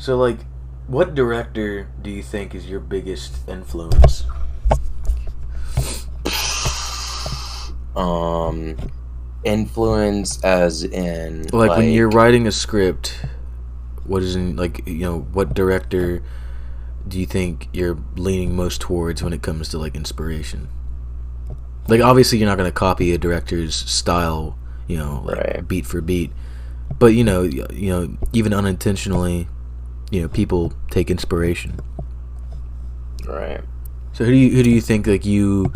So, like, what director do you think is your biggest influence? Um, Influence as in Like, when you're writing a script, what is in, like, what director do you think you're leaning most towards when it comes to, like, inspiration? Like, obviously, you're not going to copy a director's style, like, right, beat for beat. But, even unintentionally, people take inspiration. right. So who do you think, like, you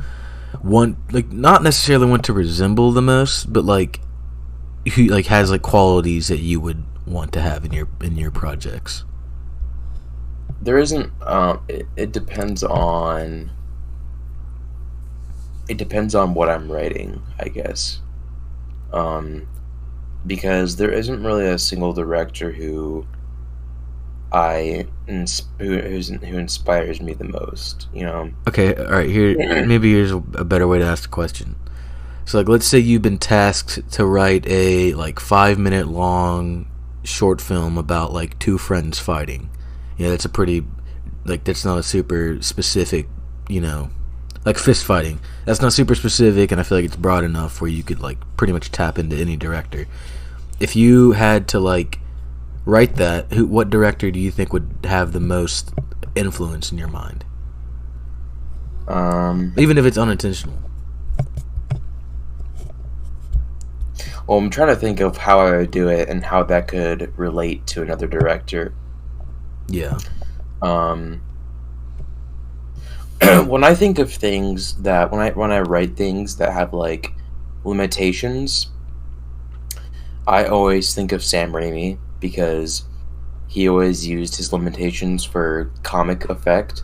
want, like, not necessarily want to resemble the most, but, like, who, like, has, like, qualities that you would want to have in your projects? There isn't. It depends on. It depends on what I'm writing, I guess. Um, because there isn't really a single director who inspires me the most. Okay, all right. Here's a better way to ask the question. So, like, let's say you've been tasked to write a, like, 5 minute long short film about, like, two friends fighting. That's a pretty, like, that's not a super specific, like, fist fighting. That's not super specific, and I feel like it's broad enough where you could, like, pretty much tap into any director. If you had to, like, write that, what director do you think would have the most influence in your mind, Um, even if it's unintentional? well, I'm trying to think of how I would do it and how that could relate to another director. Yeah. Um, when I think of things that when I write things that have like limitations, I always think of Sam Raimi because he always used his limitations for comic effect.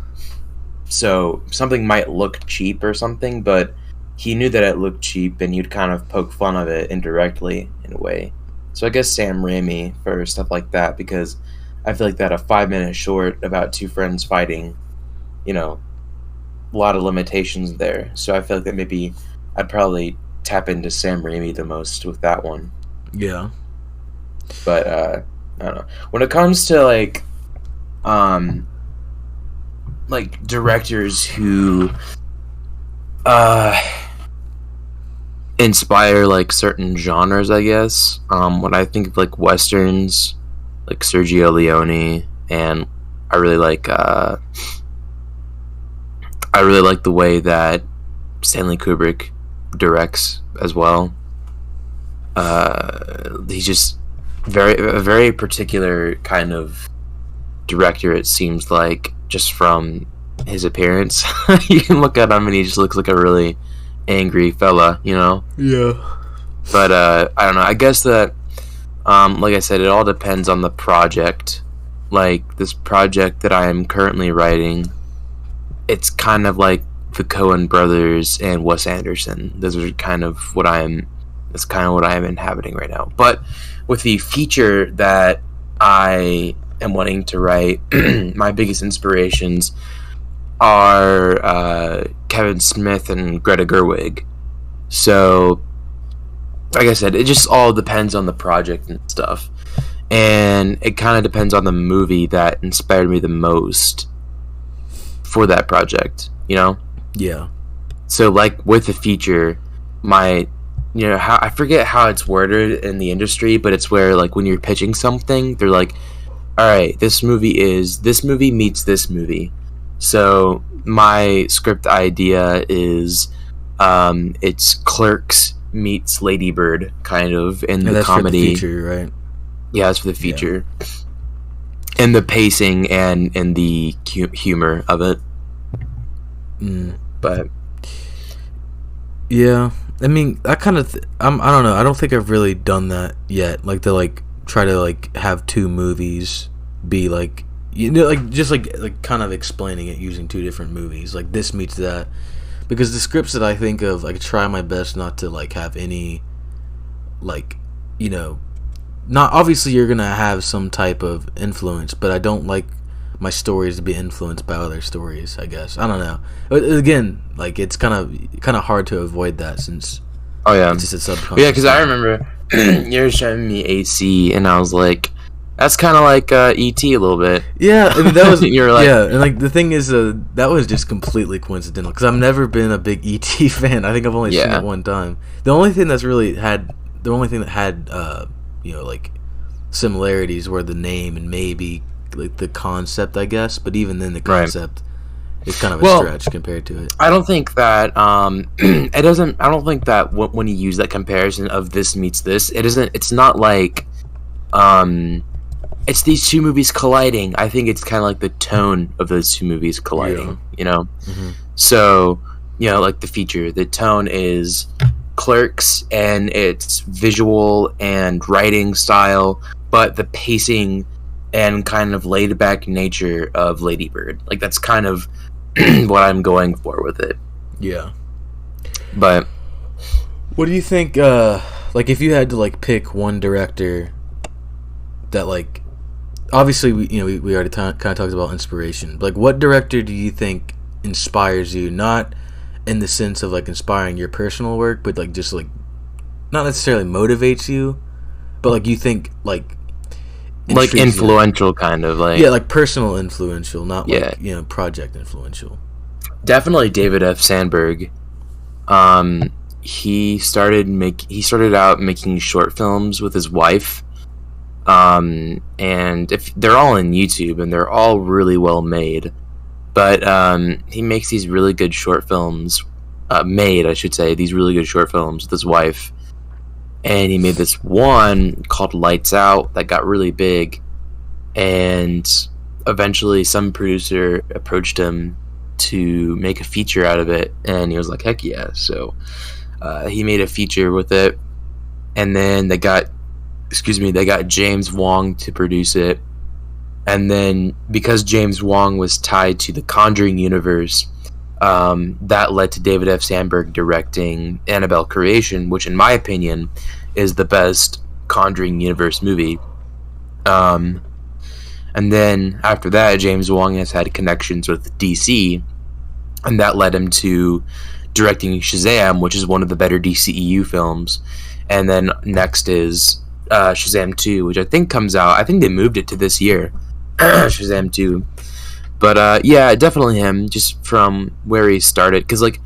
So something might look cheap or something, but he knew that it looked cheap and you'd kind of poke fun of it indirectly in a way. So I guess Sam Raimi for stuff like that because I feel like that a 5 minute short about two friends fighting, you know, a lot of limitations there. So I feel like that maybe I'd probably tap into Sam Raimi the most with that one. Yeah. But I don't know. When it comes to um like directors who uh inspire like certain genres, I guess. When I think of like westerns, like Sergio Leone, and I really like the way that Stanley Kubrick directs as well. He's just a very particular kind of director. It seems like just from his appearance, you can look at him and he just looks like a really angry fella, Yeah. But I don't know. I guess that, like I said, it all depends on the project. Like this project that I am currently writing, it's kind of like the Coen brothers and Wes Anderson. Those are kind of what I am. That's kind of what I am inhabiting right now. But with the feature that I am wanting to write, my biggest inspirations are Kevin Smith and Greta Gerwig. So, like I said, it just all depends on the project and stuff. And it kind of depends on the movie that inspired me the most for that project, Yeah. So, like, with the feature, how I forget how it's worded in the industry, but it's where, like, when you're pitching something, they're like, all right, this movie meets this movie. So my script idea is it's Clerks meets Lady Bird, kind of, in the that's comedy. for the feature, right? Yeah, that's for the feature. Yeah. And the pacing and the humor of it. But yeah, I mean, I kind of I don't know. I don't think I've really done that yet. Like, to, like, try to, like, have two movies be like, like, just like kind of explaining it using two different movies, like this meets that, because the scripts that I think of, like, try my best not to, like, have any, like, not, obviously you're gonna have some type of influence, but I don't like my stories to be influenced by other stories, I guess. I don't know, but again, like, it's kind of hard to avoid that since oh yeah, it's just a subconscious. Yeah, because I remember you were showing me AC and I was like, That's kind of like E.T. a little bit. Yeah, I mean that was You're like, yeah, and like the thing is, that was just completely coincidental because I've never been a big ET fan. I think I've only seen yeah, it one time. The only thing that's really had the only thing that had like similarities were the name and maybe like the concept, I guess. But even then, the right. concept is kind of a Well, stretch compared to it. I don't think that it doesn't. I don't think that when you use that comparison of this meets this, it isn't. It's not like um it's these two movies colliding. I think it's kind of like the tone of those two movies colliding, you know? Mm-hmm. So, like the feature, the tone is Clerks and its visual and writing style, but the pacing and kind of laid back nature of Lady Bird. Like, that's kind of what I'm going for with it. Yeah. But what do you think, like, if you had to, like, pick one director that, like, obviously, we already kind of talked about inspiration. Like, what director do you think inspires you? Not in the sense of, like, inspiring your personal work, but, like, just, like, not necessarily motivates you, but, like, you think, like influential you. Kind of, like... Yeah, like, personal influential, not, yeah. like, project influential. Definitely David F. Sandberg. He started out making short films with his wife. And if they're all on YouTube and they're all really well made, but he makes these really good short films, these really good short films with his wife, and he made this one called Lights Out that got really big, and eventually some producer approached him to make a feature out of it, and he was like, heck yeah. So he made a feature with it, and then they got James Wong to produce it. And then because James Wong was tied to the Conjuring universe, that led to David F. Sandberg directing Annabelle Creation, which in my opinion is the best Conjuring universe movie. And then after that, James Wong has had connections with DC, and that led him to directing Shazam, which is one of the better DCEU films. And then next is Shazam 2, which I think comes out. I think they moved it to this year. Shazam 2. But yeah, definitely him, just from where he started. Because, like,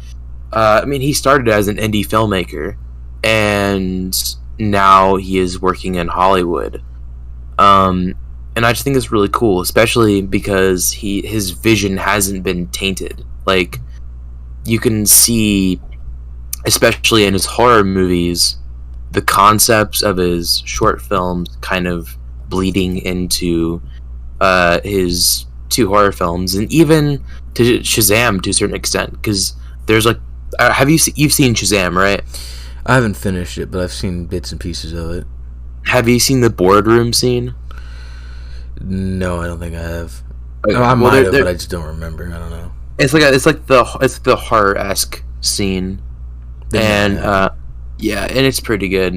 he started as an indie filmmaker, and now he is working in Hollywood. And I just think it's really cool, especially because his vision hasn't been tainted. Like, you can see, especially in his horror movies, the concepts of his short films kind of bleeding into his two horror films, and even to Shazam to a certain extent, because there's like, you've seen Shazam, right? I haven't finished it, but I've seen bits and pieces of it. Have you seen the boardroom scene? No, I don't think I have. Okay. I might have, but I just don't remember. I don't know. It's the horror-esque scene, and yeah, and it's pretty good.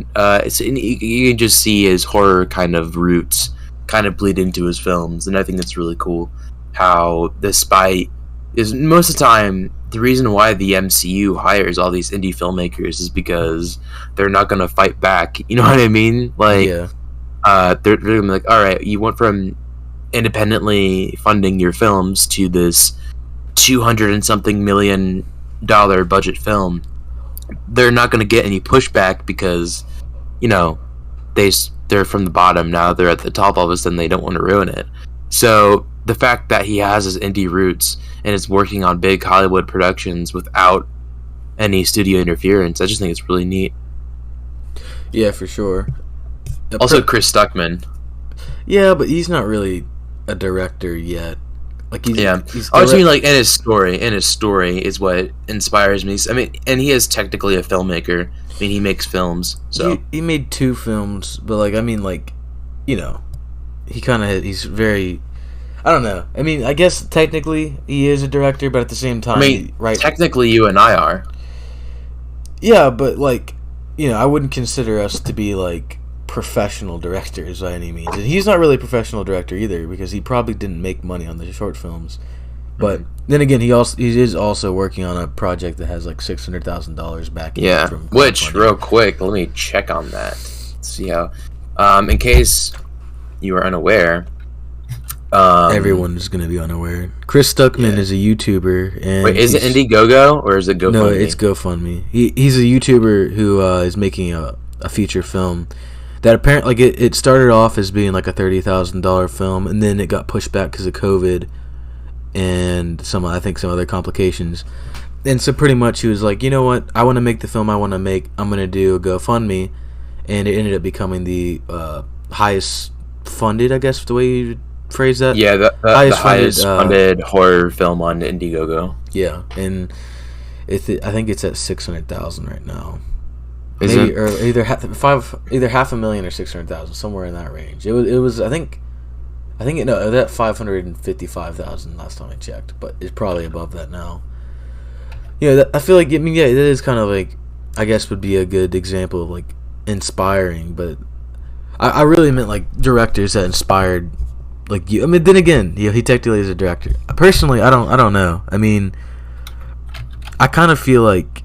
You can just see his horror kind of roots kind of bleed into his films, and I think it's really cool how, despite is most of the time, the reason why the MCU hires all these indie filmmakers is because they're not going to fight back. You know what I mean? Like, yeah. They're going to be like, all right, you went from independently funding your films to this $200 and something million budget film. They're not going to get any pushback because, they're from the bottom, now they're at the top. All of a sudden they don't want to ruin it. So the fact that he has his indie roots and is working on big Hollywood productions without any studio interference, I just think it's really neat. Yeah, for sure. Also Chris Stuckman. Yeah, but he's not really a director yet. Like, he's I just mean, like, in his story is what inspires me. I mean, and he is technically a filmmaker. I mean, he makes films, so he made 2 films, but, like, I mean, like, he's very, I don't know. I mean, I guess technically he is a director, but at the same time, technically you and I are. Yeah, but, like, I wouldn't consider us to be, like, professional directors by any means. And he's not really a professional director either, because he probably didn't make money on the short films. But then again, he is also working on a project that has like $600,000 back. Yeah, which real quick, let me check on that. See how, in case you are unaware, Everyone's gonna be unaware. Chris Stuckman is a YouTuber, and wait, is it Indiegogo or is it GoFundMe? No, it's GoFundMe. He's a YouTuber who is making a feature film that apparently it started off as being like a $30,000 film, and then it got pushed back because of COVID and some other complications. And so pretty much he was like, you know what, I want to make the film I want to make. I'm gonna do a GoFundMe, and it ended up becoming the highest funded, I guess the way you phrase that. Yeah, the highest funded horror film on Indiegogo. Yeah, and I think it's at 600,000 right now. Is Maybe it? or either $500,000 or 600,000, somewhere in that range. It was I think it was at 555,000 last time I checked, but it's probably above that now. Yeah, I feel like, I mean, yeah, it is kind of like, I guess would be a good example of like inspiring, but I really meant like directors that inspired like you. I mean, then again, he technically is a director. Personally, I don't know. I mean, I kind of feel like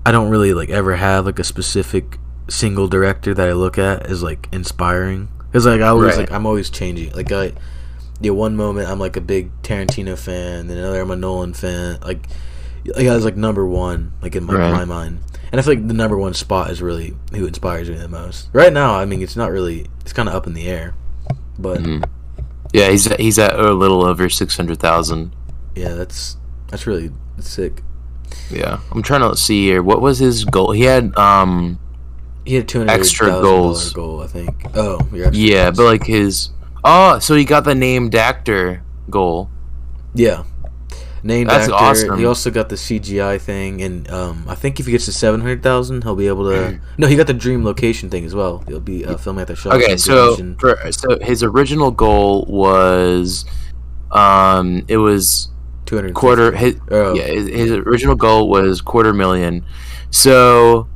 I don't really like ever have like a specific single director that I look at as like inspiring, because like I'm always changing. Like one moment I'm like a big Tarantino fan, then another I'm a Nolan fan. Like I was like number one like in my mind, and I feel like the number one spot is really who inspires me the most right now. I mean, it's not really, it's kind of up in the air, but yeah, he's at a little over 600,000. Yeah, that's really sick. Yeah, I'm trying to see here. What was his goal? He had $200,000 extra goals. Goal, I think. Oh, yeah, but like so he got the named actor goal. Yeah, named That's actor. awesome. He also got the CGI thing, and I think if he gets to 700,000, he'll be able to. No, he got the dream location thing as well. He'll be filming at the shop. Okay, so his original goal was, it was his original goal was $250,000. So,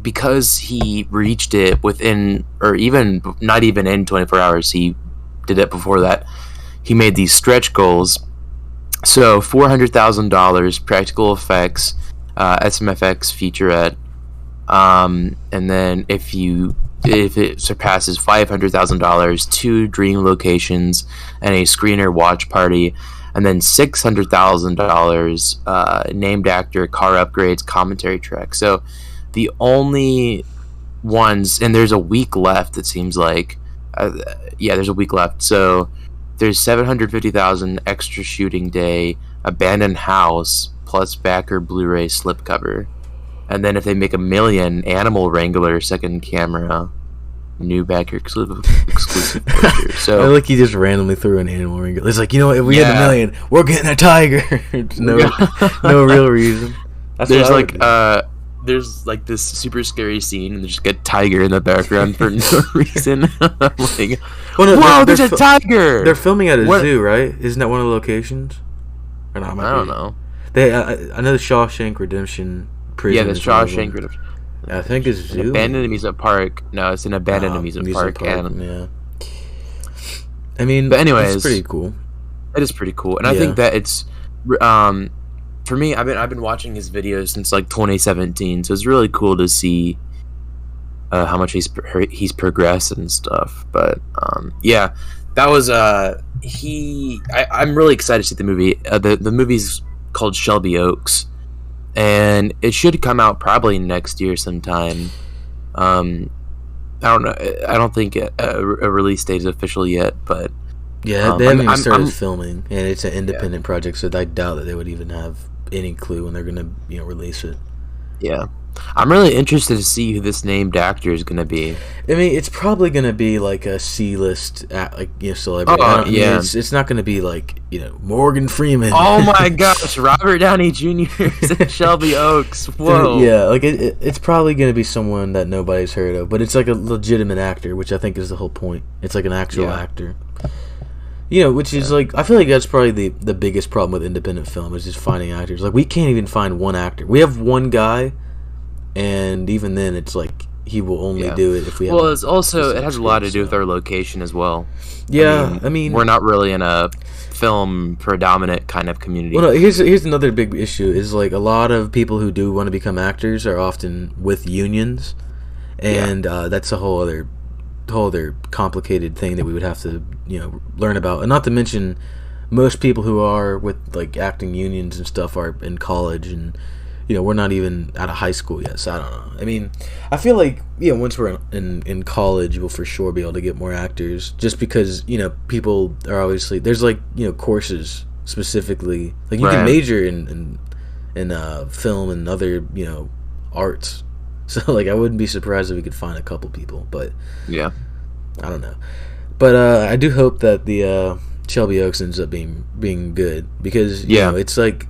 because he reached it within, or even not even in 24 hours, he did it before that. He made these stretch goals. So $400,000 practical effects, SMFX featurette, and then if it surpasses $500,000, 2 dream locations and a screener watch party, and then $600,000 named actor, car upgrades, commentary track. So the only ones, and there's a week left, it seems like. There's a week left. So there's 750,000 extra shooting day, abandoned house, plus backer Blu-ray slipcover. And then if they make $1 million, Animal Wrangler second camera, new backer exclusive poster. So I like he just randomly threw an Animal Wrangler. It's like, you know what, if we had $1 million, we're getting a tiger. no real reason. There's like this super scary scene, and there's just a tiger in the background for no reason. Like, whoa, there's a tiger! They're filming at a zoo, right? Isn't that one of the locations? Or not? I don't know. I know the Shawshank Redemption prison. Yeah, the Shawshank Redemption. I think it's zoo. Abandoned amusement park. No, it's an abandoned amusement park. Yeah. I mean, but anyways, it's pretty cool. It is pretty cool, and I think that it's for me. I've been watching his videos since like 2017, so it's really cool to see how much he's progressed and stuff. But yeah, that was I'm really excited to see the movie. The movie's called Shelby Oaks, and it should come out probably next year sometime. I don't know. I don't think a release date is official yet, but yeah, they haven't even started filming, and it's an independent project, so I doubt that they would even have any clue when they're gonna release it. Yeah, I'm really interested to see who this named actor is gonna be. I mean, it's probably gonna be like a C-list, celebrity. It's not gonna be like Morgan Freeman. Oh my gosh, Robert Downey Jr. is in Shelby Oaks. Whoa. Yeah, like it's probably gonna be someone that nobody's heard of, but it's like a legitimate actor, which I think is the whole point. It's like an actual actor. Which is like, I feel like that's probably the biggest problem with independent film is just finding actors. Like, we can't even find one actor. We have one guy, and even then, it's like he will only do it if we have. Well, it has a lot to do with our location as well. Yeah, I mean, we're not really in a film predominant kind of community. Well, no, here's another big issue is like a lot of people who do want to become actors are often with unions, and that's a whole other whole other complicated thing that we would have to, learn about. And not to mention, most people who are with like acting unions and stuff are in college, and we're not even out of high school yet. So I don't know. I mean, I feel like once we're in college, we'll for sure be able to get more actors, just because people are obviously, there's like courses specifically, like you can major in film and other arts. So like I wouldn't be surprised if we could find a couple people, but yeah, I don't know. But I do hope that the Shelby Oaks ends up being good, because it's like,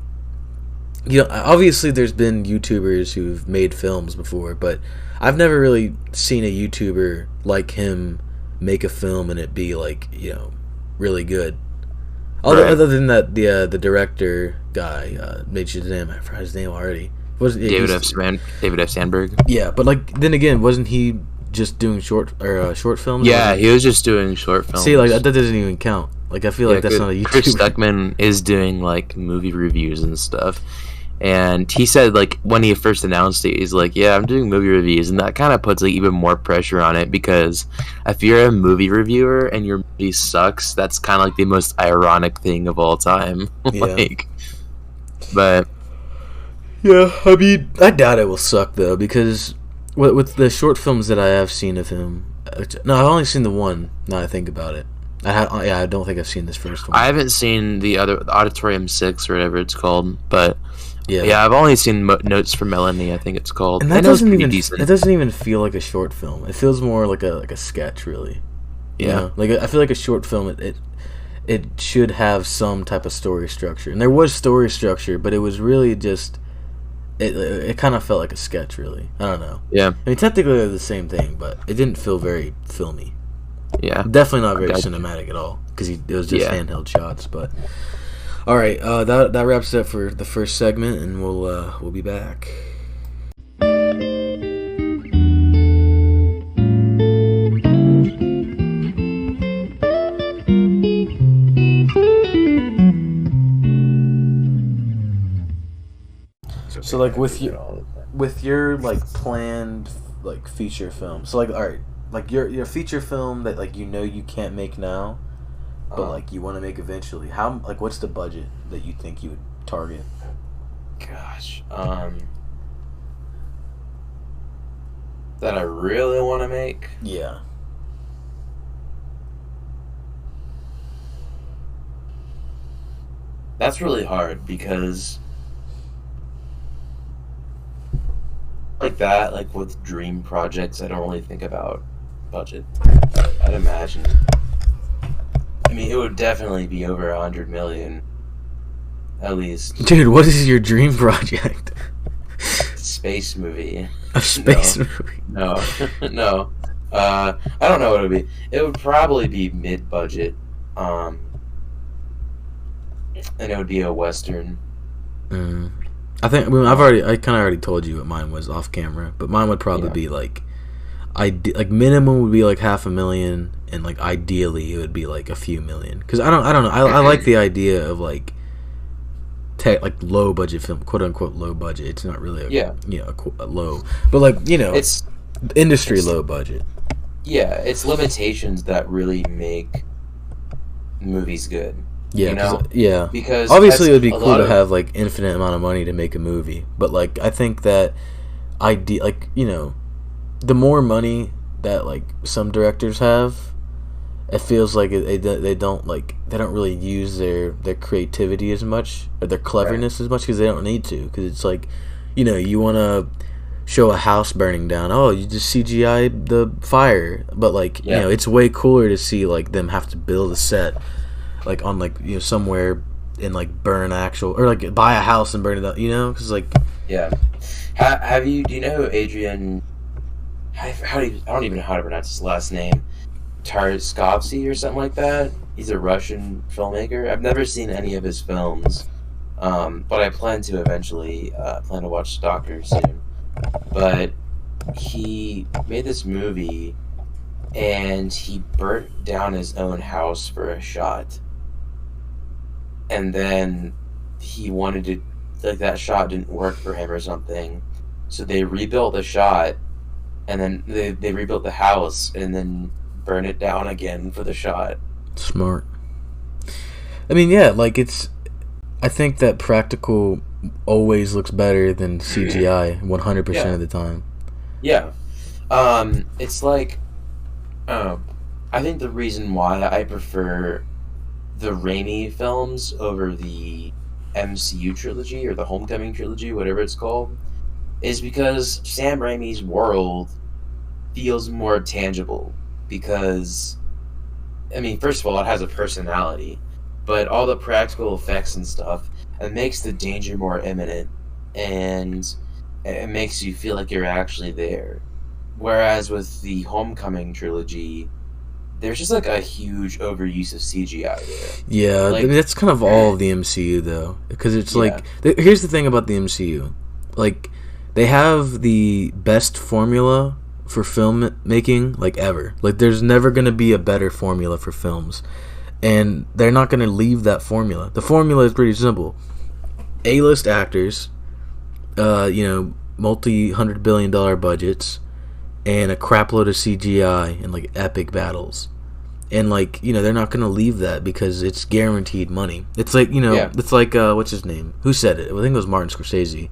obviously there's been YouTubers who've made films before, but I've never really seen a YouTuber like him make a film and it be like really good. Other than that, the director guy made Shazam. I forgot his name already. David F. Sandberg. Yeah, but like then again, wasn't he just doing short films? Yeah, he was just doing short films. See, like that doesn't even count. Like I feel like that's not a YouTuber. Chris Stuckman is doing like movie reviews and stuff, and he said like when he first announced it, he's like, "Yeah, I'm doing movie reviews," and that kind of puts like even more pressure on it, because if you're a movie reviewer and your movie sucks, that's kind of like the most ironic thing of all time. But. Yeah, I mean, I doubt it will suck though, because with the short films that I have seen of him, no, I've only seen the one. Now I think about it, I don't think I've seen this first one. I haven't seen the other, Auditorium 6 or whatever it's called, but yeah, I've only seen Notes from Melanie, I think it's called. And that doesn't even feel like a short film. It feels more like a sketch, really. Yeah, like I feel like a short film. It should have some type of story structure, and there was story structure, but it was really just. It kind of felt like a sketch, really. I don't know. Yeah. I mean, technically they're the same thing, but it didn't feel very filmy. Yeah. Definitely not very cinematic at all, because it was just handheld shots. But all right, that wraps it up for the first segment, and we'll be back. So like with your like planned like feature film, so like all right, like your feature film that like you can't make now, but like you want to make eventually. How like what's the budget that you think you would target? Gosh, that I really want to make. Yeah. That's really hard, because. Like that, like with dream projects, I don't really think about budget. I'd imagine. I mean, it would definitely be over 100 million, at least. Dude, what is your dream project? Space movie. A space movie? No, no. I don't know what it would be. It would probably be mid-budget, and it would be a Western. I think I kind of already told you what mine was off camera, but mine would probably be like, like minimum would be like $500,000, and like ideally it would be like a few million. Because I don't know. I like the idea of like, like low budget film, quote unquote low budget. It's not really a low, but like it's industry low budget. Yeah, it's limitations that really make movies good. Yeah, because obviously it would be cool to have like infinite amount of money to make a movie, but like I think that the more money that like some directors have, it feels like they don't really use their creativity as much, or their cleverness as much, because they don't need to, because it's like you want to show a house burning down, you just CGI the fire, but like it's way cooler to see like them have to build a set like on like somewhere and like burn actual, or like buy a house and burn it up, because like do you know Adrian, I don't even know how to pronounce his last name, Tarkovsky or something like that? He's a Russian filmmaker. I've never seen any of his films, but I plan to eventually plan to watch Stalker soon. But he made this movie and he burnt down his own house for a shot. And then he wanted to, like, that shot didn't work for him or something. So they rebuilt the shot, and then they rebuilt the house, and then burn it down again for the shot. Smart. I mean, yeah, like I think that practical always looks better than CGI 100% Yeah, of the time. yeah. It's like, um, I think the reason why I prefer the Raimi films over the MCU trilogy or the Homecoming trilogy, whatever it's called, is because Sam Raimi's world feels more tangible. Because, I mean, first of all, it has a personality, but all the practical effects and stuff, it makes the danger more imminent, and it makes you feel like you're actually there. Whereas with the Homecoming trilogy, there's just like a huge overuse of CGI there. Yeah, I mean, Like, that's kind of all of the MCU though, because it's yeah, like here's the thing about the MCU, like they have the best formula for film making like ever. Like there's never gonna be a better formula for films, and they're not gonna leave that formula. The formula is pretty simple: A-list actors, multi-$100 billion budgets, and a crapload of CGI and like epic battles. And like they're not gonna leave that because it's guaranteed money. It's like yeah, it's like what's his name? Who said it? I think it was Martin Scorsese.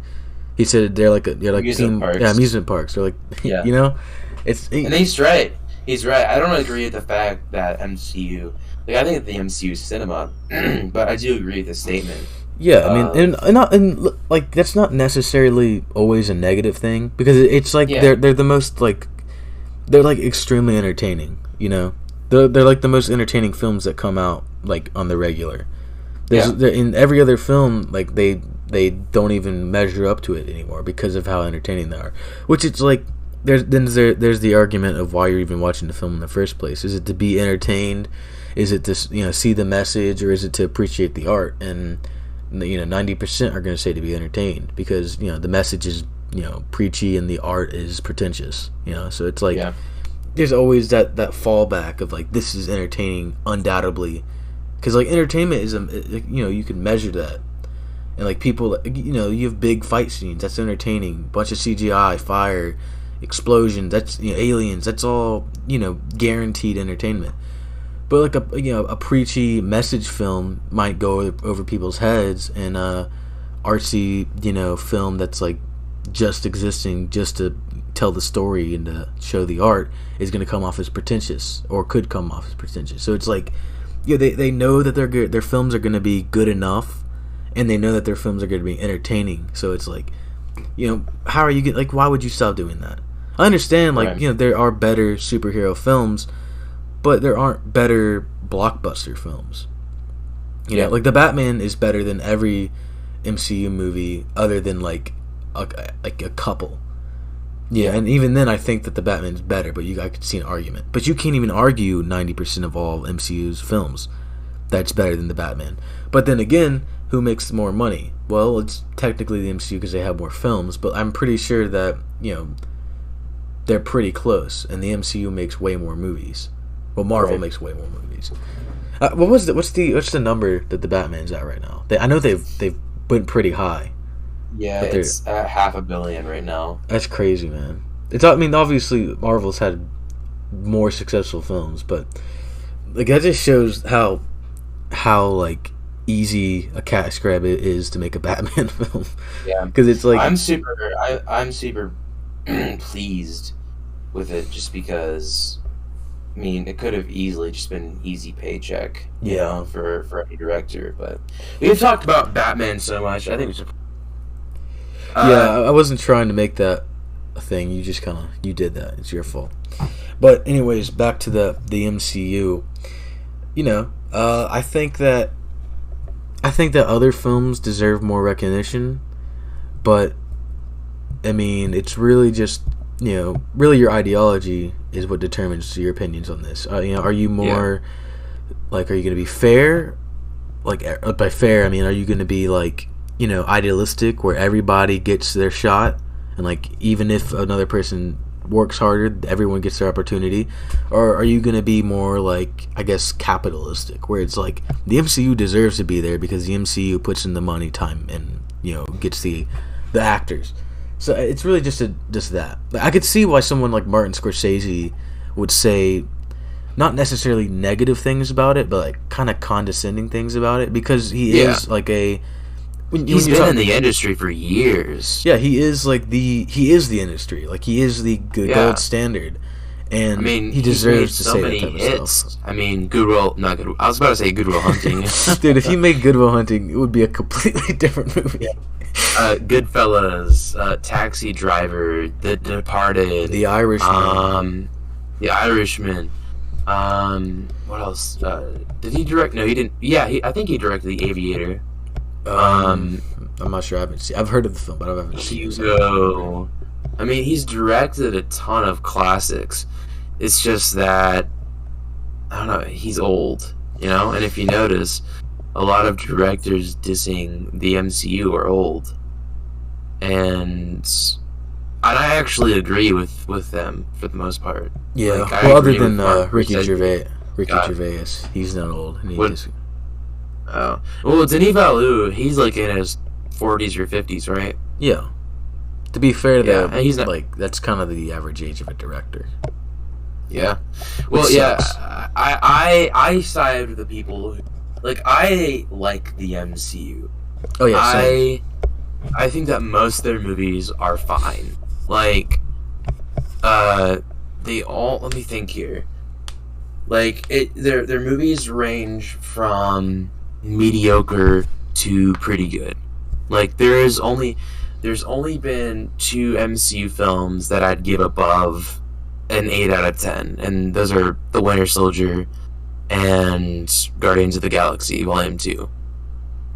He said they're like amusement theme, yeah, parks. amusement parks. They're like Yeah, it's and he's right. He's right. I don't agree with the fact that MCU. Like, I think the MCU is cinema, but I do agree with the statement yeah. I mean, of like that's not necessarily always a negative thing because it's like yeah, they're the most like they're like extremely entertaining. They're like the most entertaining films that come out like on the regular. yeah, In every other film, like they don't even measure up to it anymore because of how entertaining they are. Which it's like there's the argument of why you're even watching the film in the first place. Is it to be entertained? Is it to see the message, or is it to appreciate the art? And 90% are going to say to be entertained because the message is preachy and the art is pretentious. So it's like yeah, there's always that fallback of like this is entertaining undoubtedly because like entertainment is you can measure that. And like people, you have big fight scenes, that's entertaining, bunch of CGI, fire, explosions, that's aliens, that's all guaranteed entertainment. But like a preachy message film might go over people's heads, and artsy film that's like just existing just to tell the story and to show the art is going to come off as pretentious, or could come off as pretentious. So it's like they know that their films are going to be good enough, and they know that their films are going to be entertaining. So it's like how are you like why would you stop doing that? I understand like right, there are better superhero films, but there aren't better blockbuster films. yeah, Like the Batman is better than every MCU movie other than like a couple. Yeah, yeah, and even then, I think that the Batman's better. But I could see an argument. But you can't even argue 90% of all MCU's films that's better than the Batman. But then again, who makes more money? Well, it's technically the MCU because they have more films. But I'm pretty sure that they're pretty close, and the MCU makes way more movies. Well, Marvel right. makes way more movies. What's the number that the Batman's at right now? I know they've went pretty high, Yeah, but they're it's at 500 million right now. that's crazy, man. I mean, obviously Marvel's had more successful films, but like that just shows how like easy a cash grab it is to make a Batman film. Yeah, Because it's like I'm super pleased with it just because. I mean, it could have easily just been an easy paycheck, yeah, for any director. But we've talked about Batman so much. I think we should. yeah. Uh, I wasn't trying to make that a thing. You just you did that. It's your fault. But anyways, back to the MCU. I think that other films deserve more recognition, but I mean, it's really just really your ideology is what determines your opinions on this. Are you yeah, more like, are you going to be fair? Like by fair, I mean, are you going to be like idealistic where everybody gets their shot, and like even if another person works harder, everyone gets their opportunity? Or are you going to be more like, I guess, capitalistic, where it's like the MCU deserves to be there because the MCU puts in the money, time, and gets the actors? So it's really just that. I could see why someone like Martin Scorsese would say not necessarily negative things about it, but like kind of condescending things about it, because he is like a. He's been in the industry for years. Yeah, he is the industry. Like, he is the gold standard. And he deserves to say that type of stuff. I mean, not Goodwill. I was about to say Goodwill Hunting. Dude, if he made Goodwill Hunting, it would be a completely different movie. Goodfellas, Taxi Driver, The Departed, The Irishman. What else? Did he direct? No, he didn't. Yeah, I think he directed The Aviator. I'm not sure. I've heard of the film, but I haven't seen it. Hugo. I mean, he's directed a ton of classics. It's just that, I don't know, he's old, you know? And if you notice, a lot of directors dissing the MCU are old. And I actually agree with them for the most part. Yeah, like, well, other than Ricky Gervais. He's not old. Oh. Well, Denis Villeneuve, he's like in his 40s or 50s, right? Yeah. To be fair, though, he's not, like, that's kind of the average age of a director. Yeah. Well, yeah, I side with the people who, like, I like the MCU. Oh yeah, same. I think that most of their movies are fine. Like, they all, let me think here. Like, their movies range from mediocre to pretty good. Like, there's only been 2 MCU films that I'd give above an 8 out of 10, and those are The Winter Soldier and Guardians of the Galaxy Volume 2.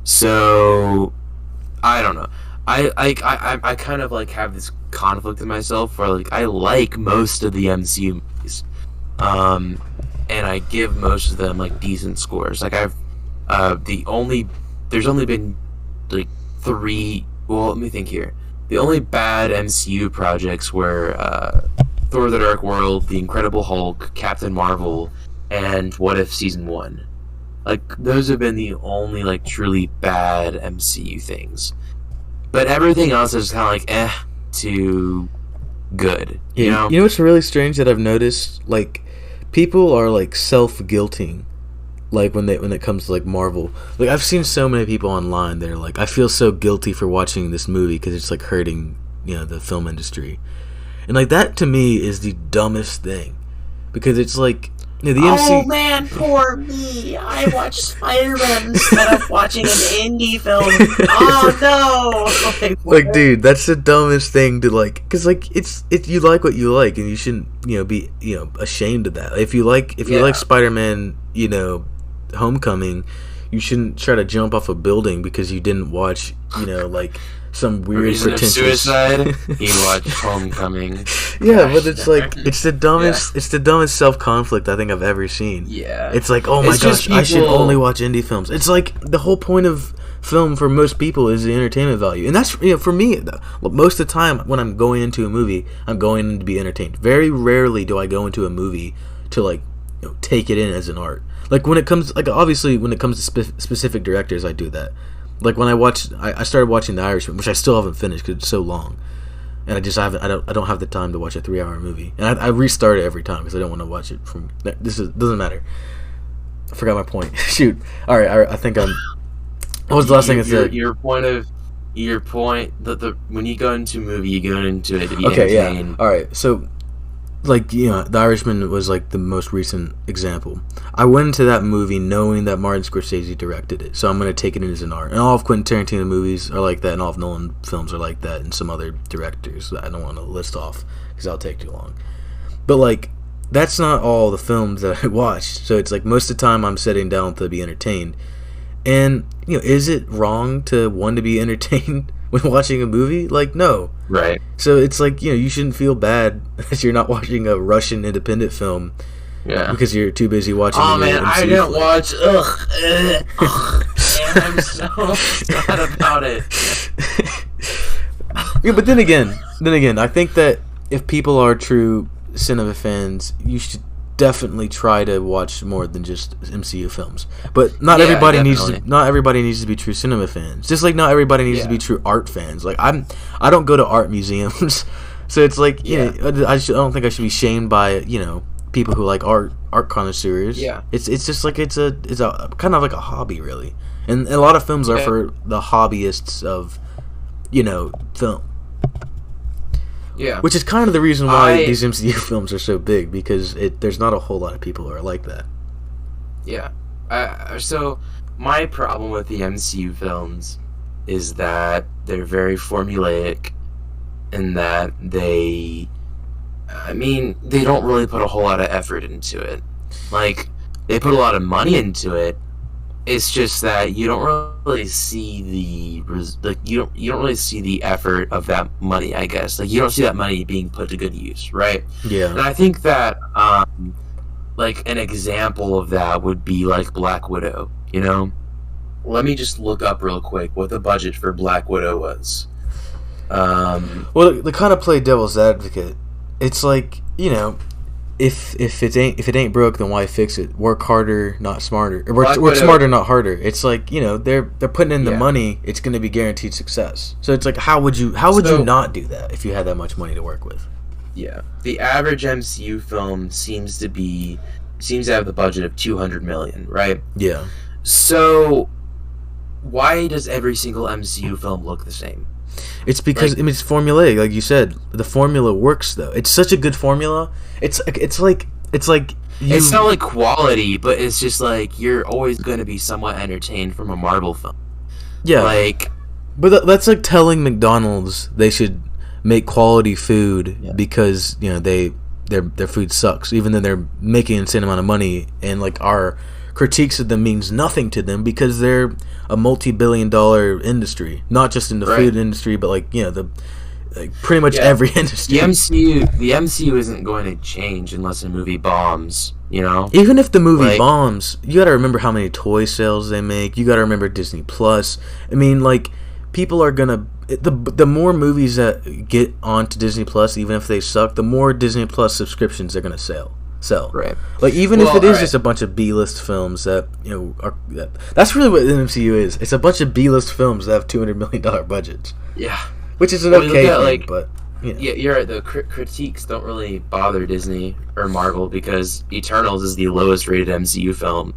So, I don't know. I kind of like have this conflict in myself where, like, I like most of the MCU movies, and I give most of them like decent scores. Like, I've there's only been like 3. Well, let me think here. The only bad MCU projects were Thor: The Dark World, The Incredible Hulk, Captain Marvel, and What If Season 1. Like, those have been the only, like, truly bad MCU things. But everything else is kind of like, to good, you know? You know what's really strange that I've noticed? Like, people are, like, self-guilting, like, when it comes to, like, Marvel. Like, I've seen so many people online that are like, I feel so guilty for watching this movie because it's, like, hurting, you know, the film industry. And, like, that to me is the dumbest thing. Because it's like, you know, the Oh man, poor me. I watched Spider-Man instead of watching an indie film. Oh no! Like, dude, that's the dumbest thing to, like, because, like, it's you like what you like, and you shouldn't, you know, be, you know, ashamed of that. If you like Spider-Man, you know, Homecoming, you shouldn't try to jump off a building because you didn't watch, you know, like, some weird Reason pretentious of suicide. He watched Homecoming. Yeah, but it's like, it's the dumbest self-conflict I think I've ever seen. Yeah, it's like, oh my gosh, I should only watch indie films. It's like the whole point of film for most people is the entertainment value, and that's, you know, for me, most of the time when I'm going into a movie, I'm going in to be entertained. Very rarely do I go into a movie to, like, you know, take it in as an art. Like, when it comes, like, obviously when it comes to specific directors, I do that. Like, when I started watching The Irishman, which I still haven't finished because it's so long, and I don't have the time to watch a 3-hour movie, and I restart it every time because I don't want to watch it from. Doesn't matter. I forgot my point. Shoot. All right. I think I'm. What was the last thing I said? Your point that when you go into a movie, you go into it to be entertained. Yeah. All right. So, like, you know, The Irishman was, like, the most recent example. I went into that movie knowing that Martin Scorsese directed it, so I'm going to take it in as an art. And all of Quentin Tarantino movies are like that, and all of Nolan films are like that, and some other directors that I don't want to list off because that'll take too long. But, like, that's not all the films that I watched. So it's like, most of the time I'm sitting down to be entertained. And, you know, is it wrong to want to be entertained when watching a movie? Like, no. Right. So it's like, you know, you shouldn't feel bad that you're not watching a Russian independent film. Yeah. Because you're too busy watching. Oh man, I didn't watch. Man, I'm so sad about it. Yeah, but then again, I think that if people are true cinema fans, you should definitely try to watch more than just MCU films. But not everybody needs to be true cinema fans. Just like not everybody needs to be true art fans. Like, I don't go to art museums, so it's like, you know, I don't think I should be shamed by, you know, people who like art art connoisseurs. Yeah. It's just like it's a kind of like a hobby, really. And a lot of films are for the hobbyists of, film. Yeah. Which is kind of the reason why these MCU films are so big, because there's not a whole lot of people who are like that. Yeah. So my problem with the MCU films is that they're very formulaic, and that they don't really put a whole lot of effort into it. Like, they put a lot of money into it. It's just that you don't really see you don't really see the effort of that money, I guess. Like, you don't see that money being put to good use, right? Yeah. And I think that like an example of that would be like Black Widow, Let me just look up real quick what the budget for Black Widow was. Well, to kind of play devil's advocate, it's like, if it ain't broke, then why fix it? Work harder, not smarter. Or work smarter, not harder. It's like, they're putting in the money. It's going to be guaranteed success. So it's like, how would you not do that if you had that much money to work with? Yeah, the average MCU film seems to have the budget of $200 million, right? Yeah. So why does every single MCU film look the same? It's because it's formulaic, like you said. The formula works, though. It's such a good formula. It's like it's not like quality, but it's just like you're always going to be somewhat entertained from a Marvel film. Yeah, but that's like telling McDonald's they should make quality food because their food sucks, even though they're making an insane amount of money, and like our critiques of them means nothing to them because they're a multi-billion-dollar industry, not just in the food industry, but pretty much every industry. The MCU isn't going to change unless a movie bombs. Even if the movie bombs, you got to remember how many toy sales they make. You got to remember Disney Plus. I mean, people are gonna the more movies that get onto Disney Plus, even if they suck, the more Disney Plus subscriptions they're gonna sell. Right. Like, even if it is just a bunch of B-list films that that's really what the MCU is. It's a bunch of B-list films that have $200 million budgets. Yeah. Which is an okay thing, but yeah, you're right. The critiques don't really bother Disney or Marvel because Eternals is the lowest rated MCU film,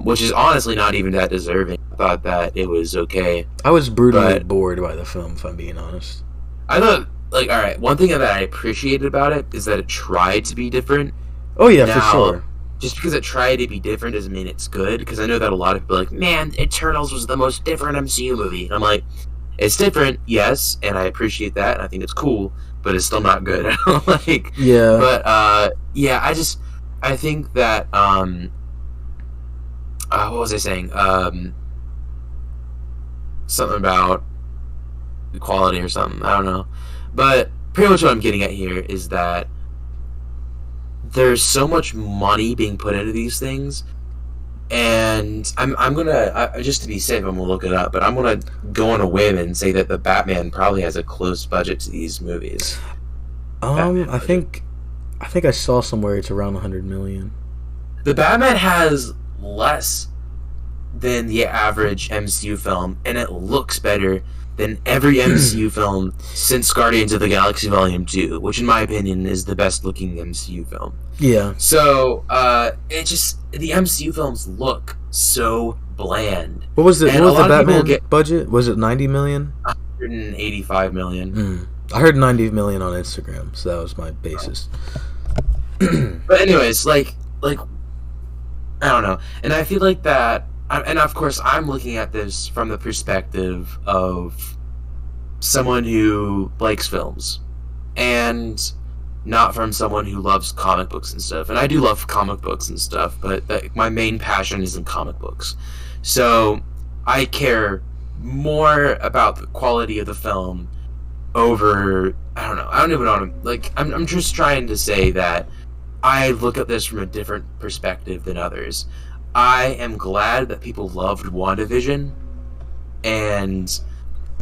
which is honestly not even that deserving. I thought that it was okay. I was brutally bored by the film, if I'm being honest. I thought, all right, one thing that I appreciated about it is that it tried to be different. Oh yeah, for sure. Just because it tried to be different doesn't mean it's good, because I know that a lot of people are like, man, Eternals was the most different MCU movie. And I'm like, it's different, yes, and I appreciate that, and I think it's cool, but it's still not good. Yeah. But I think that what was I saying? Something about equality or something. I don't know. But pretty much what I'm getting at here is that there's so much money being put into these things, and I'm gonna just to be safe, I'm gonna look it up, but I'm gonna go on a whim and say that the Batman probably has a close budget to these movies. I think I saw somewhere it's around 100 million. The Batman has less than the average MCU film, and it looks better than every MCU film since Guardians of the Galaxy Volume 2, which in my opinion is the best looking MCU film. Yeah. So, the MCU films look so bland. What was the Batman budget? Was it 90 million? 185 million. I heard 90 million on Instagram, so that was my basis. But anyways, I don't know. And I feel like that, and of course I'm looking at this from the perspective of someone who likes films, and not from someone who loves comic books and stuff. And I do love comic books and stuff, but my main passion is in comic books. So I care more about the quality of the film over, I don't know, I don't even know I'm just trying to say that I look at this from a different perspective than others. I am glad that people loved WandaVision, and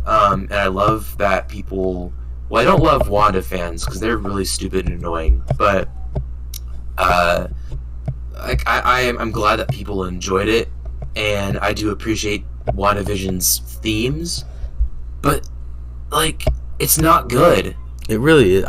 I love that people. Well, I don't love Wanda fans because they're really stupid and annoying, but I'm glad that people enjoyed it, and I do appreciate WandaVision's themes, but it's not good. It really is.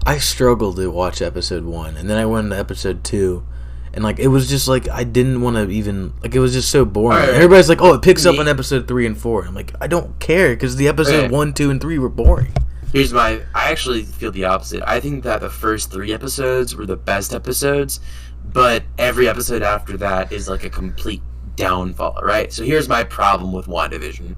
I struggled to watch episode 1, and then I went into episode 2, and like it was just like I didn't want to even like it was just so boring. Alright. Everybody's like, "Oh, it picks up in episode 3 and 4." I'm like, I don't care because the episode Okay. 1, 2, and 3 were boring. I actually feel the opposite. I think that the first 3 episodes were the best episodes, but every episode after that is like a complete downfall, right? So here's my problem with WandaVision.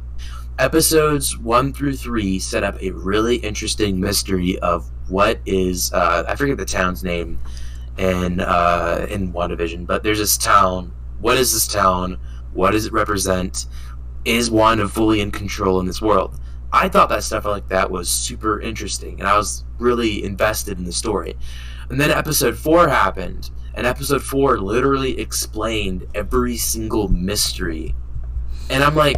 Episodes 1 through 3 set up a really interesting mystery of what is, I forget the town's name in WandaVision, but there's this town. What is this town? What does it represent? Is Wanda fully in control in this world? I thought that stuff like that was super interesting, and I was really invested in the story. And then episode 4 happened, and episode 4 literally explained every single mystery. And I'm like,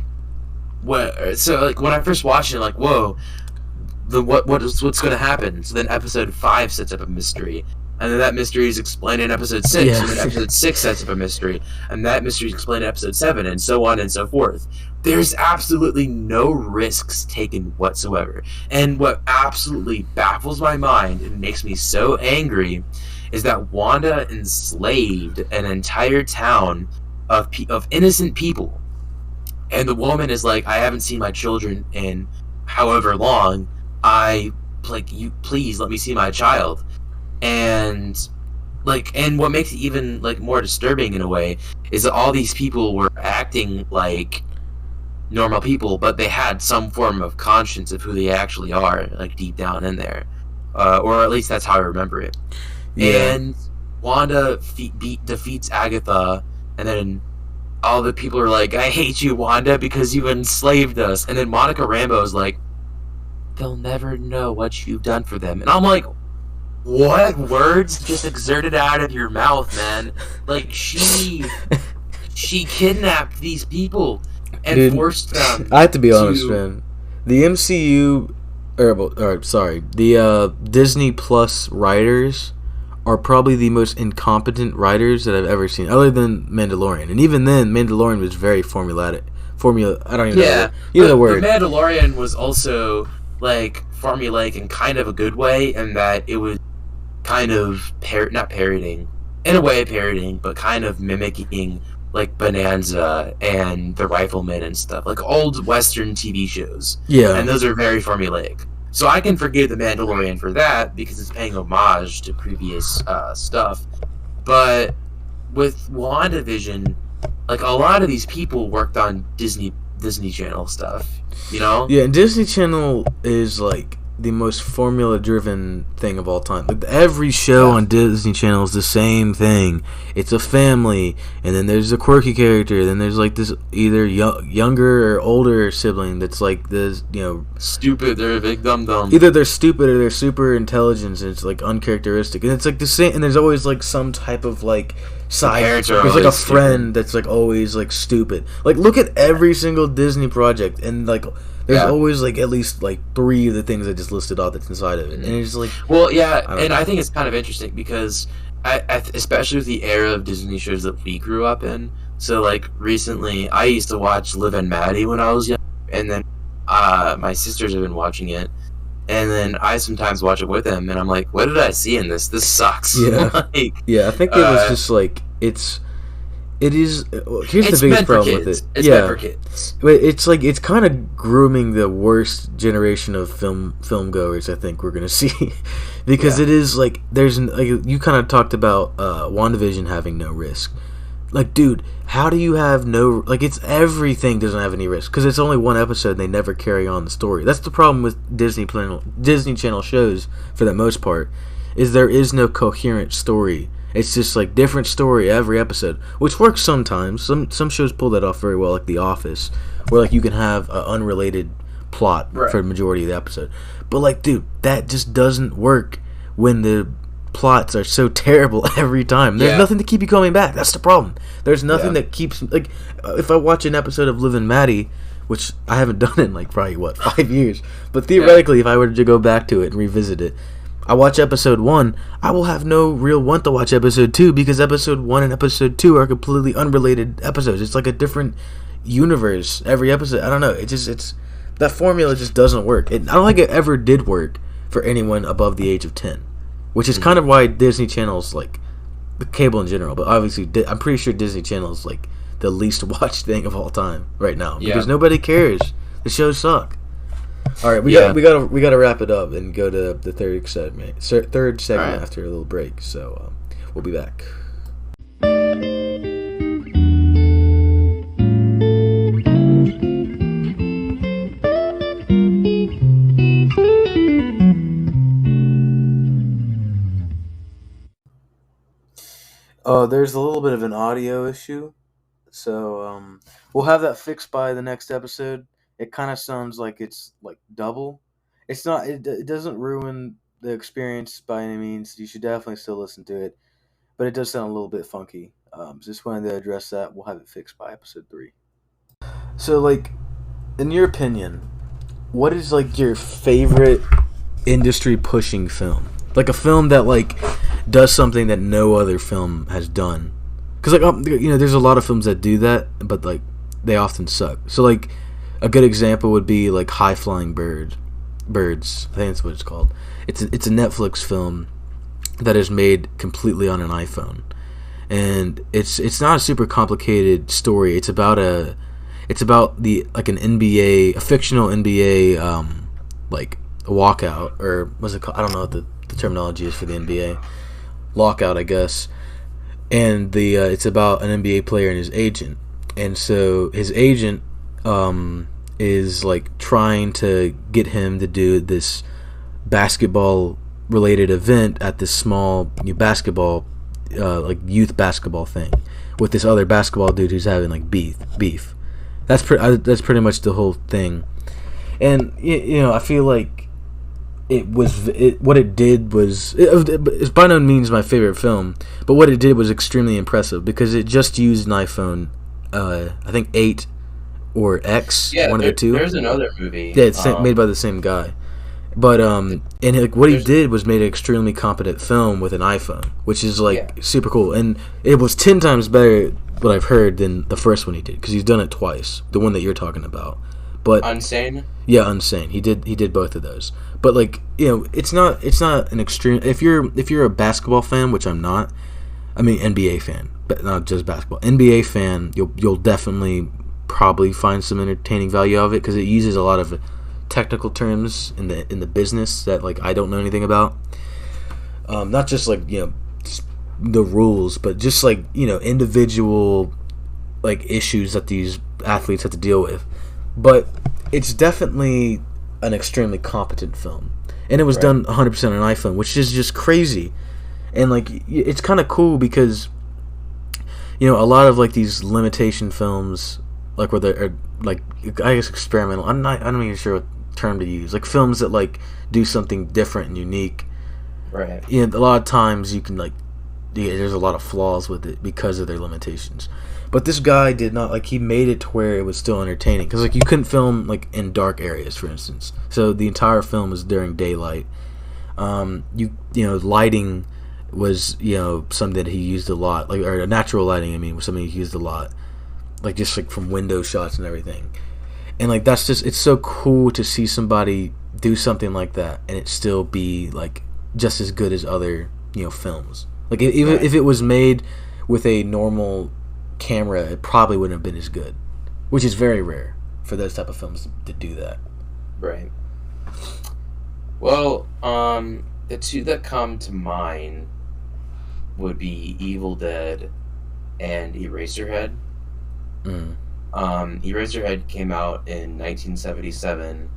what? So like when I first watched it, like, whoa, what's going to happen? So then episode 5 sets up a mystery, and then that mystery is explained in episode 6, Yeah. and then episode 6 sets up a mystery, and that mystery is explained in episode 7, and so on and so forth. There's absolutely no risks taken whatsoever. And what absolutely baffles my mind and makes me so angry is that Wanda enslaved an entire town of innocent people. And the woman is like, I haven't seen my children in however long. You please let me see my child. And what makes it even like more disturbing in a way is that all these people were acting like normal people, but they had some form of conscience of who they actually are, like deep down in there, or at least that's how I remember it. Yeah. And Wanda defeats Agatha, and then all the people are like, "I hate you, Wanda, because you enslaved us." And then Monica Rambeau is like, "They'll never know what you've done for them." And I'm like, what words just exerted out of your mouth, man? Like she kidnapped these people and Dude, forced them. I have to be honest, man. The MCU, the Disney Plus writers are probably the most incompetent writers that I've ever seen, other than Mandalorian. And even then, Mandalorian was very formulaic. I don't even know. You know the word. The Mandalorian was also like formulaic in kind of a good way, in that it was kind of not parroting, in a way parroting, but kind of mimicking like Bonanza and The Rifleman and stuff, like old Western TV shows. Yeah. And those are very formulaic. So I can forgive The Mandalorian for that because it's paying homage to previous stuff. But with WandaVision, like a lot of these people worked on Disney Channel stuff, you know? Yeah, and Disney Channel is like the most formula-driven thing of all time. Like every show on Disney Channel is the same thing. It's a family, and then there's a quirky character. Then there's like this either younger or older sibling that's like this, Stupid. They're a big dum dum. Either they're stupid or they're super intelligent. And it's like uncharacteristic, and it's like the same. And there's always like some type of like side. Parents are There's like a always friend that's like always like stupid. Like look at every single Disney project, and like. There's always like at least like 3 of the things I just listed off that's inside of it, and it's like. Well, yeah, I think it's kind of interesting because, especially with the era of Disney shows that we grew up in. So like recently, I used to watch Liv and Maddie when I was young, and then my sisters have been watching it, and then I sometimes watch it with them, and I'm like, what did I see in this? This sucks. Yeah, yeah. I think it was just like It is. Here's the biggest problem with it. It's meant for kids. It's like it's kind of grooming the worst generation of film goers. I think we're gonna see, because it is like there's like you kind of talked about WandaVision having no risk. Like, dude, how do you have no like? It's everything doesn't have any risk because it's only one episode and they never carry on the story. That's the problem with Disney Channel shows for the most part, is there is no coherent story. It's just like different story every episode, which works sometimes. Some shows pull that off very well, like The Office, where like you can have an unrelated plot for the majority of the episode. But like, dude, that just doesn't work when the plots are so terrible every time. There's nothing to keep you coming back. That's the problem. There's nothing that keeps like if I watch an episode of Liv and Maddie, which I haven't done in like probably 5 years, but theoretically, if I were to go back to it and revisit it. I watch episode 1, I will have no real want to watch episode 2 because episode 1 and episode 2 are completely unrelated episodes. It's like a different universe every episode. I don't know. It's that formula just doesn't work. I don't think it ever did work for anyone above the age of 10. which is kind of why Disney Channel's like the cable in general, but obviously I'm pretty sure Disney Channel is like the least watched thing of all time right now because nobody cares. The shows suck. All right, we gotta wrap it up and go to the third segment. Right. After a little break. So we'll be back. There's a little bit of an audio issue, so we'll have that fixed by the next episode. It kind of sounds like it's like double. It's not. It doesn't ruin the experience by any means. You should definitely still listen to it, but it does sound a little bit funky. Just wanted to address that. We'll have it fixed by episode 3. So, like, in your opinion, what is like your favorite industry pushing film? Like a film that like does something that no other film has done. Because like there's a lot of films that do that, but like they often suck. So like a good example would be like High Flying Birds. I think that's what it's called. It's a Netflix film that is made completely on an iPhone, and it's not a super complicated story. It's about an NBA, a fictional NBA like a walkout, or what's it called? I don't know what the terminology is for the NBA. Lockout, I guess. And it's about an NBA player and his agent. And so his agent is like trying to get him to do this basketball related event at this small basketball like youth basketball thing with this other basketball dude who's having like beef. That's pretty much the whole thing. And I feel like what it did was it's by no means my favorite film, but what it did was extremely impressive because it just used an iPhone, I think 8 or X, one of the two. There's another movie. Yeah, it's made by the same guy, but and like what he did was made an extremely competent film with an iPhone, which is like super cool, and it was 10 times better, what I've heard, than the first one he did because he's done it twice, the one that you're talking about. But Unsane? Yeah, Unsane. He did both of those. But like, it's not an extreme. If you're a basketball fan, which I'm not, I mean NBA fan, but not just basketball. NBA fan, you'll definitely probably find some entertaining value of it because it uses a lot of technical terms in the business that like I don't know anything about. Not just like the rules, but just like individual like issues that these athletes have to deal with. But it's definitely an extremely competent film, and it was done 100% on an iPhone, which is just crazy. And like it's kind of cool because a lot of like these limitation films, like where they're like, I guess experimental. I'm not even sure what term to use. Like films that like do something different and unique. Right. A lot of times you can like, there's a lot of flaws with it because of their limitations. But this guy did not, like, he made it to where it was still entertaining. Because, like, you couldn't film, like, in dark areas, for instance. So the entire film was during daylight. Lighting was, something that he used a lot. Like, or natural lighting, was something he used a lot. Like, just, like, from window shots and everything. And, like, that's just, it's so cool to see somebody do something like that and it still be, like, just as good as other, films. Like, even if it was made with a normal camera, it probably wouldn't have been as good, which is very rare for those type of films to do that. Right. Well, the two that come to mind would be Evil Dead and Eraserhead. Eraserhead came out in 1977,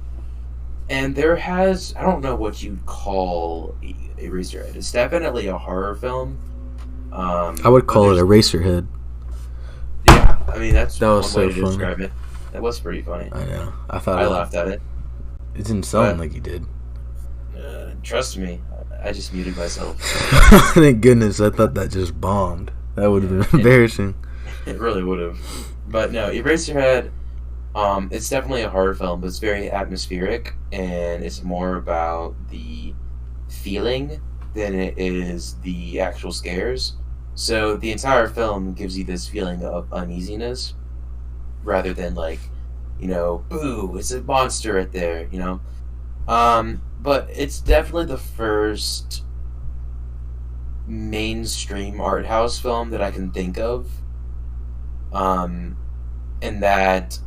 and there has, I don't know what you'd call Eraserhead. It's definitely a horror film. I would call it Eraserhead. Yeah, I mean that's that was one so way to funny. describe it. That was pretty funny. I know. I laughed at it. It didn't sound like you did. Trust me, I just muted myself. Thank goodness. I thought that just bombed. That would have been embarrassing. It really would have. But no, Eraserhead, it's definitely a horror film, but it's very atmospheric, and it's more about the feeling than it is the actual scares. So the entire film gives you this feeling of uneasiness, rather than like, boo, it's a monster right there, But it's definitely the first mainstream art house film that I can think of. And that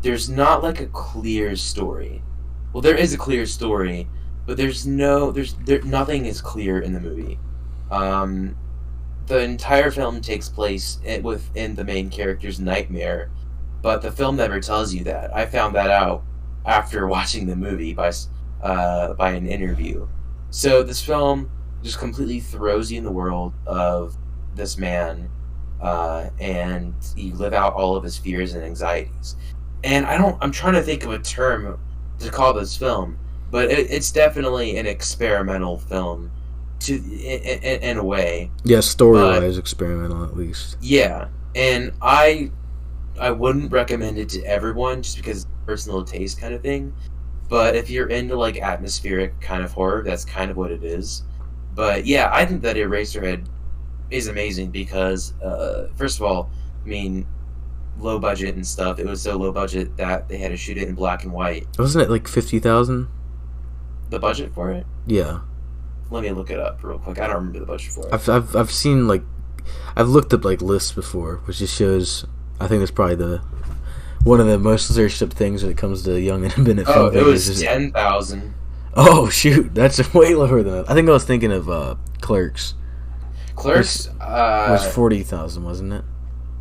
there's not like a clear story. Well, there is a clear story, but nothing is clear in the movie. The entire film takes place within the main character's nightmare, but the film never tells you that. I found that out after watching the movie by an interview. So this film just completely throws you in the world of this man, and you live out all of his fears and anxieties. And I'm trying to think of a term to call this film, but it's definitely an experimental film, in a way. Yeah, story-wise, experimental at least. Yeah, and I wouldn't recommend it to everyone just because it's a personal taste kind of thing. But if you're into like atmospheric kind of horror, that's kind of what it is. But yeah, I think that Eraserhead is amazing because, first of all, I mean, low budget and stuff. It was so low budget that they had to shoot it in black and white. Wasn't it like 50,000? The budget for it? Yeah. Let me look it up real quick. I don't remember the budget for it. I've seen like, I've looked up like lists before, which just shows. I think that's probably one of the most searched up things when it comes to young independent filmmakers. Oh, it was 10,000. Oh shoot, that's way lower than that. I think I was thinking of Clerks. Clerks was 40,000, wasn't it?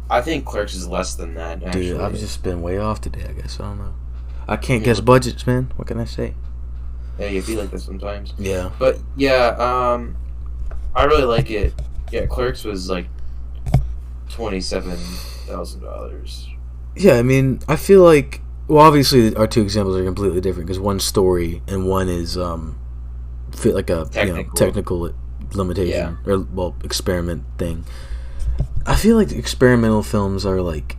I think Clerks is less than that. Actually. Dude, I've just been way off today. I guess I don't know. I can't guess budgets, man. What can I say? Yeah, you feel like this sometimes. Yeah. But yeah, I really like it. Yeah, Clerks was like $27,000. Yeah, I mean, I feel like, well, obviously our two examples are completely different because one's story and one is fit like a technical limitation or experiment thing. I feel like experimental films are like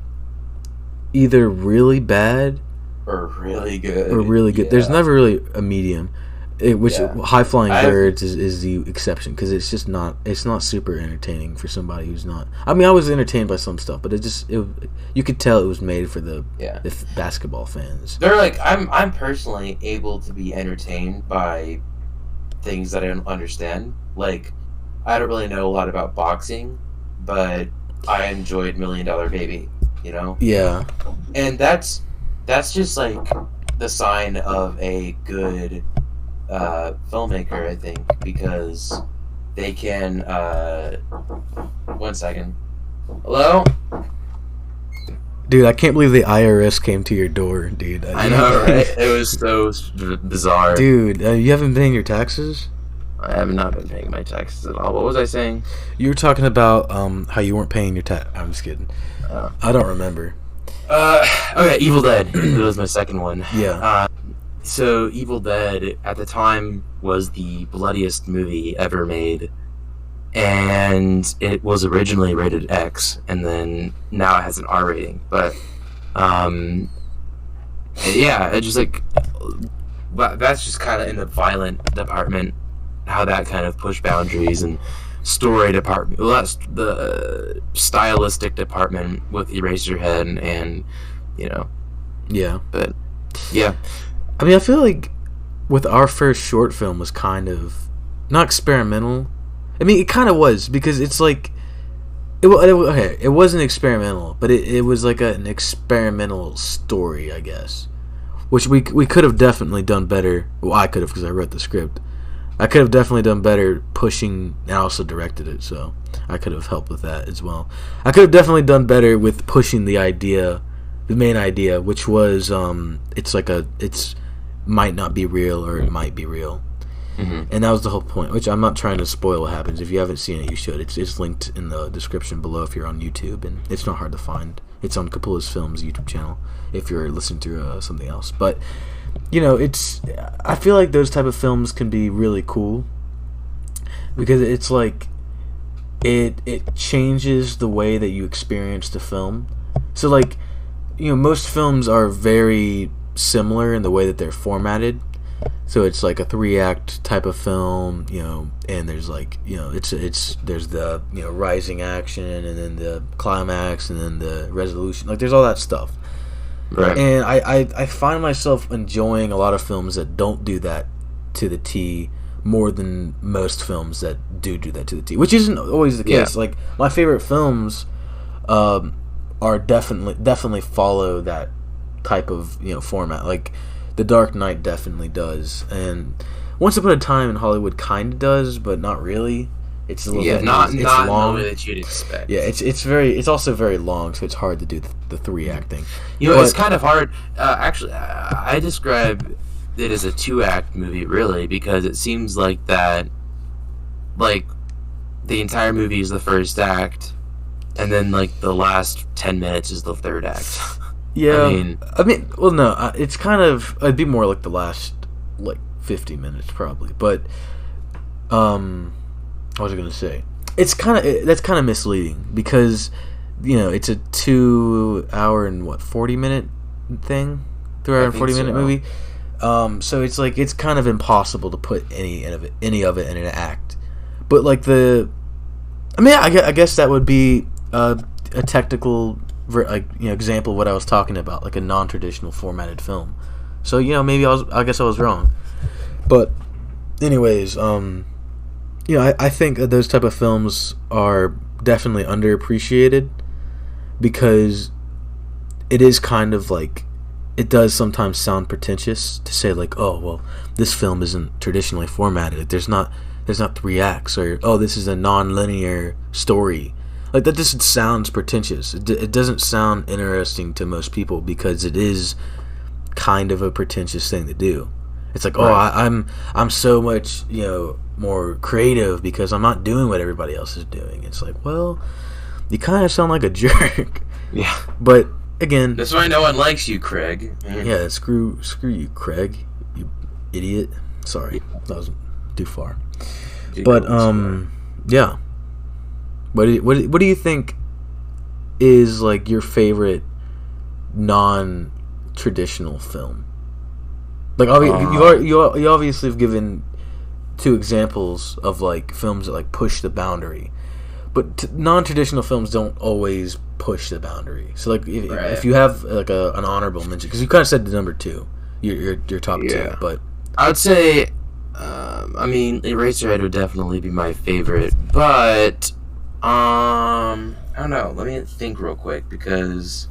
either really bad or really good. Yeah. There's never really a medium. High Flying Birds is the exception because it's just not. It's not super entertaining for somebody who's not. I mean, I was entertained by some stuff, but you could tell it was made for the basketball fans. They're like, I'm personally able to be entertained by things that I don't understand. Like, I don't really know a lot about boxing, but I enjoyed $1 Million Baby. You know? Yeah. And that's just like the sign of a good filmmaker, I think, because they can. 1 second. Hello? Dude, I can't believe the IRS came to your door, dude. I know, right? It was so bizarre. Dude, you haven't been paying your taxes? I have not been paying my taxes at all. What was I saying? You were talking about how you weren't paying your tax. I'm just kidding. I don't remember. Okay, Evil Dead. It was my second one. Yeah. So Evil Dead at the time was the bloodiest movie ever made, and it was originally rated X, and then now it has an R rating. But yeah, it just like that's just kind of in the violent department, how that kind of pushed boundaries, and story department. Well, that's the stylistic department with Eraserhead, and you know. Yeah. But yeah. I mean, I feel like with our first short film was kind of not experimental. I mean, it kind of was because it's like it wasn't experimental, but it was like an experimental story, I guess, which we could have definitely done better. Well, I could have because I wrote the script. I could have definitely done better pushing, and I also directed it, so I could have helped with that as well. I could have definitely done better with pushing the main idea, which was it's might not be real or it might be real. Mm-hmm. And that was the whole point, which I'm not trying to spoil what happens. If you haven't seen it, you should. It's linked in the description below if you're on YouTube, and it's not hard to find. It's on Capula's Films YouTube channel if you're listening to something else. But you know, I feel like those type of films can be really cool because it's like it changes the way that you experience the film. So like, you know, most films are very similar in the way that they're formatted. So it's like a 3-act type of film, you know, and there's like, you know, there's the, you know, rising action and then the climax and then the resolution. Like there's all that stuff. Right. And I find myself enjoying a lot of films that don't do that to the T, more than most films that do that to the T, which isn't always the case. Like my favorite films are definitely follow that type of format. Like The Dark Knight definitely does, and Once Upon a Time in Hollywood kind of does, but not really. It's a little bit, not long. In the way that you'd expect. Yeah, it's also very long, so it's hard to do the 3-act thing. It's kind of hard. Actually, I describe it as a 2-act movie, really, because it seems like that, like, the entire movie is the first act, and then like the last 10 minutes is the third act. Yeah, I mean, well, no, it's kind of, it'd be more like the last like 50 minutes probably, but what was I gonna say? It's that's kind of misleading because it's a 2 hour and 40-minute thing, 3 hour and 40-minute movie. So it's like it's kind of impossible to put any of it in an act. But like I guess that would be a technical example of what I was talking about, like a non-traditional formatted film. So maybe I guess I was wrong. But anyways, I think that those type of films are definitely underappreciated because it is kind of like, it does sometimes sound pretentious to say like, oh well, this film isn't traditionally formatted. There's not 3 acts, or oh, this is a non-linear story. Like that just sounds pretentious. It doesn't sound interesting to most people because it is kind of a pretentious thing to do. It's like, right. Oh, I'm so much more creative because I'm not doing what everybody else is doing. It's like, well, you kind of sound like a jerk. Yeah. But again, that's why no one likes you, Craig. Yeah, screw you, Craig, you idiot. Sorry, that was too far. But yeah. What do you think is like your favorite non-traditional film? Like you obviously have given 2 examples of like films that like push the boundary, but non-traditional films don't always push the boundary. So like if you have like an honorable mention, because you kind of said the number 2, your top 2, but I would say, I mean, Eraserhead would definitely be my favorite, but I don't know. Let me think real quick because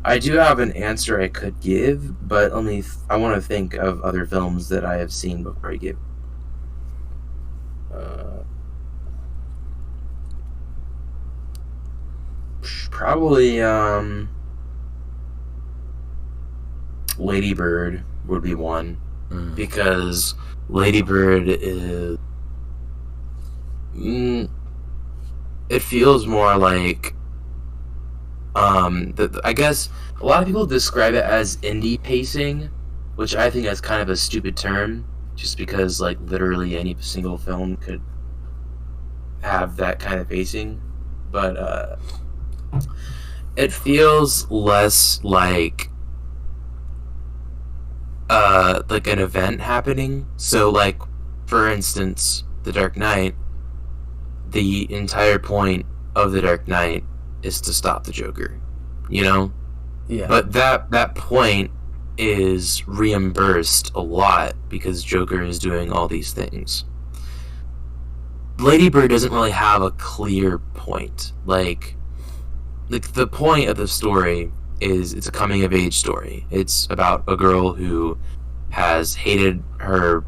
I do have an answer I could give, but I want to think of other films that I have seen before I give. Probably Lady Bird would be one, because Lady Bird is it feels more like I guess a lot of people describe it as indie pacing, which I think is kind of a stupid term, just because like literally any single film could have that kind of pacing, but it feels less like an event happening. So like, for instance, The Dark Knight, the entire point of The Dark Knight is to stop the Joker, Yeah. But that point is reimbursed a lot because Joker is doing all these things. Lady Bird doesn't really have a clear point. Like the point of the story is it's a coming of age story. It's about a girl who has hated her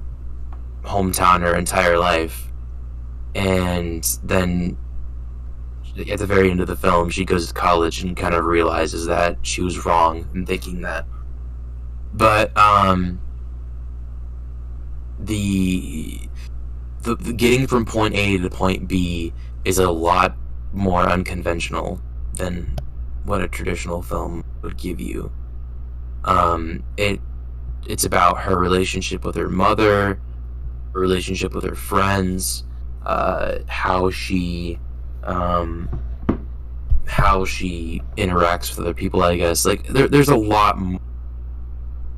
hometown her entire life, and then at the very end of the film she goes to college and kind of realizes that she was wrong in thinking that. But the getting from point A to point B is a lot more unconventional than what a traditional film would give you. It's about her relationship with her mother, her relationship with her friends, how she interacts with other people, I guess. Like there's a lot more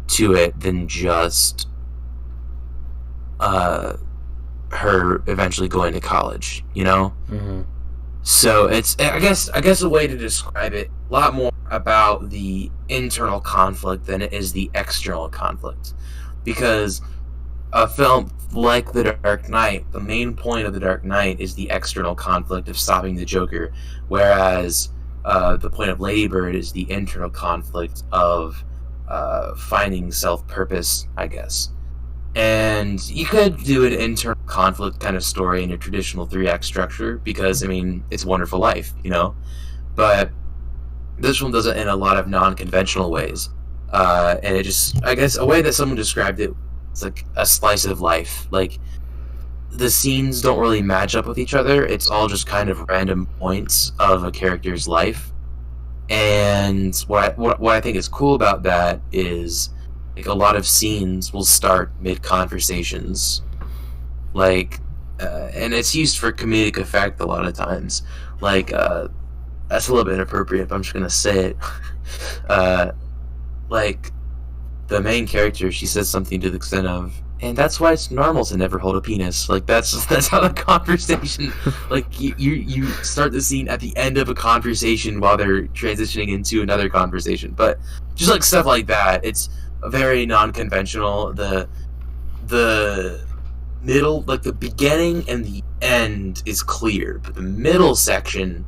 to it than just her eventually going to college, Mm-hmm. So it's, I guess a way to describe it, a lot more about the internal conflict than it is the external conflict, because a film like The Dark Knight, the main point of The Dark Knight is the external conflict of stopping the Joker, whereas the point of Lady Bird is the internal conflict of finding self-purpose, I guess. And you could do an internal conflict kind of story in a traditional 3-act structure because, I mean, it's a Wonderful Life, you know? But this one does it in a lot of non-conventional ways. And it just, I guess, a way that someone described it, it's like a slice of life. Like, the scenes don't really match up with each other. It's all just kind of random points of a character's life. And what I think is cool about that is, like, a lot of scenes will start mid-conversations. Like, and it's used for comedic effect a lot of times. Like, that's a little bit inappropriate, but I'm just gonna say it. Like, the main character, she says something to the extent of, and that's why it's normal to never hold a penis. Like, that's how the conversation, like, you start the scene at the end of a conversation while they're transitioning into another conversation. But just, like, stuff like that, it's very non-conventional. The middle, like, the beginning and the end is clear, but the middle section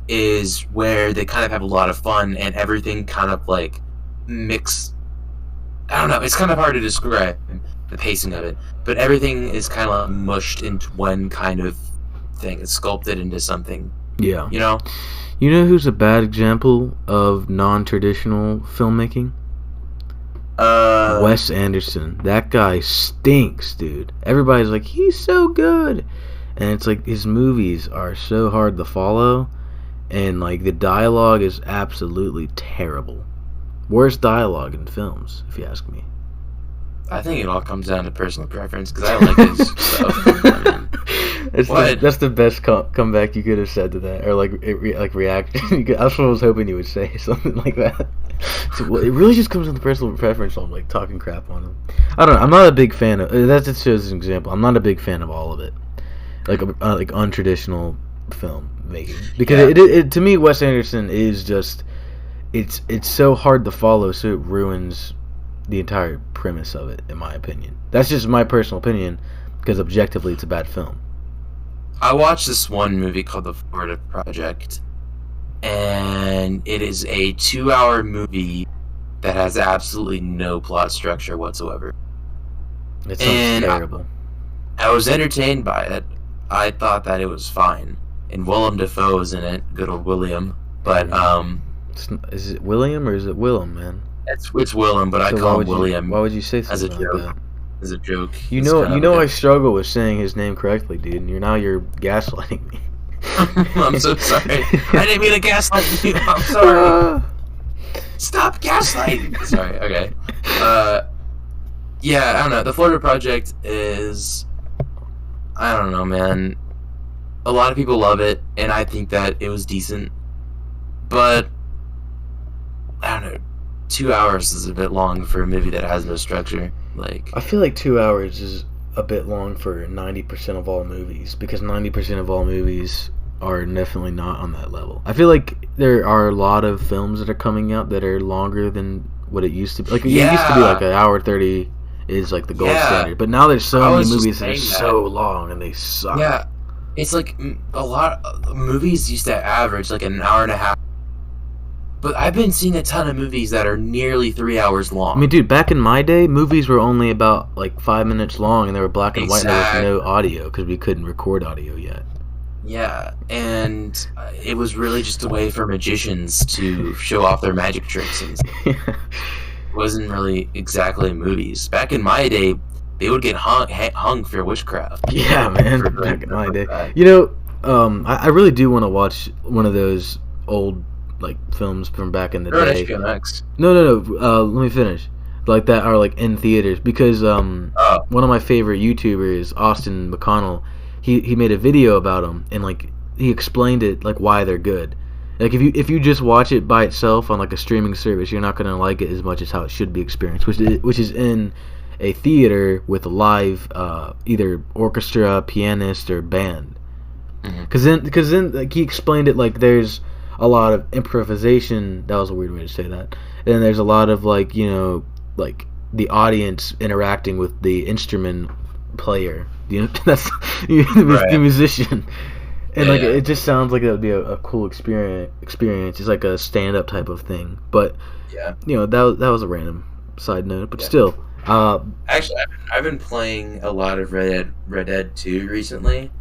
is where they kind of have a lot of fun, and everything kind of, like, mix. I don't know, it's kind of hard to describe the pacing of it, but everything is kind of like mushed into one kind of thing. It's sculpted into something. Yeah. You know? You know who's a bad example of non-traditional filmmaking? Wes Anderson. That guy stinks, dude. Everybody's like, he's so good. And it's like, his movies are so hard to follow, and like the dialogue is absolutely terrible. Worst dialogue in films, if you ask me. I think it all comes down to personal preference, because I like his stuff. I mean, that's the best comeback you could have said to that, or like reaction. That's what I was hoping you would say, something like that. So, it really just comes down to personal preference. So I'm like talking crap on him. I don't know. I'm not a big fan of that. Just shows an example. I'm not a big fan of all of it, like untraditional film making, because it to me, Wes Anderson is just. It's so hard to follow, so it ruins the entire premise of it, in my opinion. That's just my personal opinion, because objectively it's a bad film. I watched this one movie called The Florida Project, and it is a 2-hour movie that has absolutely no plot structure whatsoever. It sounds terrible. I was entertained by it. I thought that it was fine. And Willem Dafoe is in it, good old William. But, is it William or is it Willem, man? It's Willem, but so I call him William. Why would you say something as a joke? Like that? As a joke. You know, I struggle with saying his name correctly, dude. And you're gaslighting me. I'm so sorry. I didn't mean to gaslight you. I'm sorry. Stop gaslighting. Sorry. Okay. Yeah, I don't know. The Florida Project is, I don't know, man. A lot of people love it, and I think that it was decent. But I don't know. 2 hours is a bit long for a movie that has no structure. Like, I feel like 2 hours is a bit long for 90% of all movies, because 90% of all movies are definitely not on that level. I feel like there are a lot of films that are coming out that are longer than what it used to be. Like, it used to be like an hour 30 is like the gold standard, but now there's so many movies that are so long and they suck. Yeah, it's like a lot of movies used to average like an hour and a half. But I've been seeing a ton of movies that are nearly 3 hours long. I mean, dude, back in my day, movies were only about like 5 minutes long, and they were black and white, and there was no audio because we couldn't record audio yet. Yeah, and it was really just a way for magicians to show off their magic tricks. And it wasn't really exactly movies. Back in my day, they would get hung for witchcraft. Yeah, man. Back in my day, you know, I really do want to watch one of those old like films from back in the day. HBO Max. No. Let me finish. Like that are like in theaters, because one of my favorite YouTubers, Austin McConnell, he made a video about them, and like he explained it, like why they're good. Like if you just watch it by itself on like a streaming service, you're not gonna like it as much as how it should be experienced, which is in a theater with a live either orchestra, pianist, or band. Because then like he explained it like there's a lot of improvisation. That was a weird way to say that. And there's a lot of like, you know, like the audience interacting with the instrument player. You know, that's Right. the musician, and Yeah, like yeah. it just sounds like it would be a cool experience. It's like a stand up type of thing. But Yeah. that was a random side note. But Yeah. still, Actually, I've been playing a lot of Red Dead 2 recently,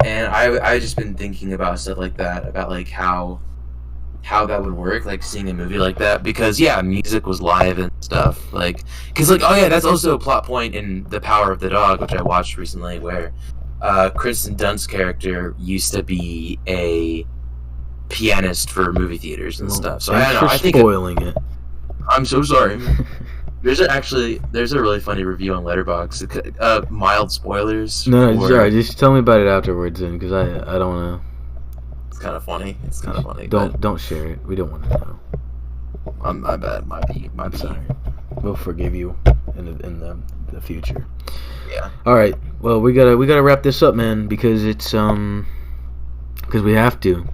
and I just been thinking about stuff like that, about like how that would work, like seeing a movie like that, because yeah, music was live and stuff, like, because like, oh yeah, that's also a plot point in The Power of the Dog, which I watched recently, where Kristen Dunst's character used to be a pianist for movie theaters and well, stuff. So I thanks don't know. for I think spoiling it. I'm so sorry. There's a really funny review on Letterboxd. Mild spoilers No, no, for. sorry. Just tell me about it afterwards, then, because I don't want It's kind of funny. It's kind of funny. to. But Don't share it. We don't want to know. my bad. My I'm B. sorry. We'll forgive you in the future. Yeah. All right. Well, we gotta wrap this up, man, because it's because we have to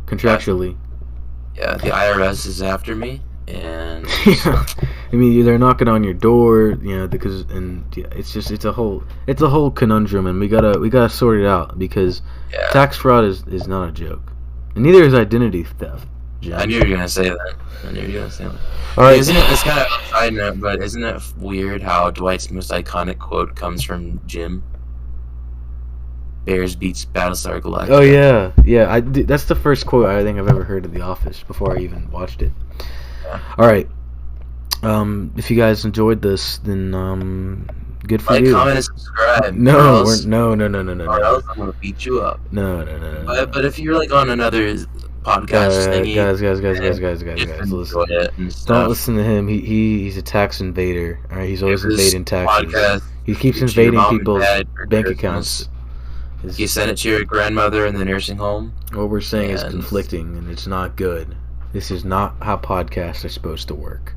contractually. Yeah. The IRS is after me, and Yeah. I mean, they're knocking on your door, because yeah, it's a whole conundrum, and we gotta sort it out because yeah. tax fraud is not a joke, and neither is identity theft. Jim. I knew you were gonna say that. All right. Isn't it? It's kind of a side note, but isn't it weird how Dwight's most iconic quote comes from Jim? Bears beats Battlestar Galactica. Oh yeah. That's the first quote I think I've ever heard of The Office before I even watched it. Yeah. All right. If you guys enjoyed this, then good for you. Comment, and subscribe. No, or else, no. Or else I'm gonna beat you up. No. But if you're like on another podcast thingy, guys, just listen. enjoy it and Don't stuff. listen to him. He's a tax invader. All right, he's always invading taxes. Podcast, He keeps give it to your invading mom and people's dad for bank Christmas. accounts. You send it to your grandmother in the nursing home. What we're saying is And- conflicting, and it's not good. This is not how podcasts are supposed to work.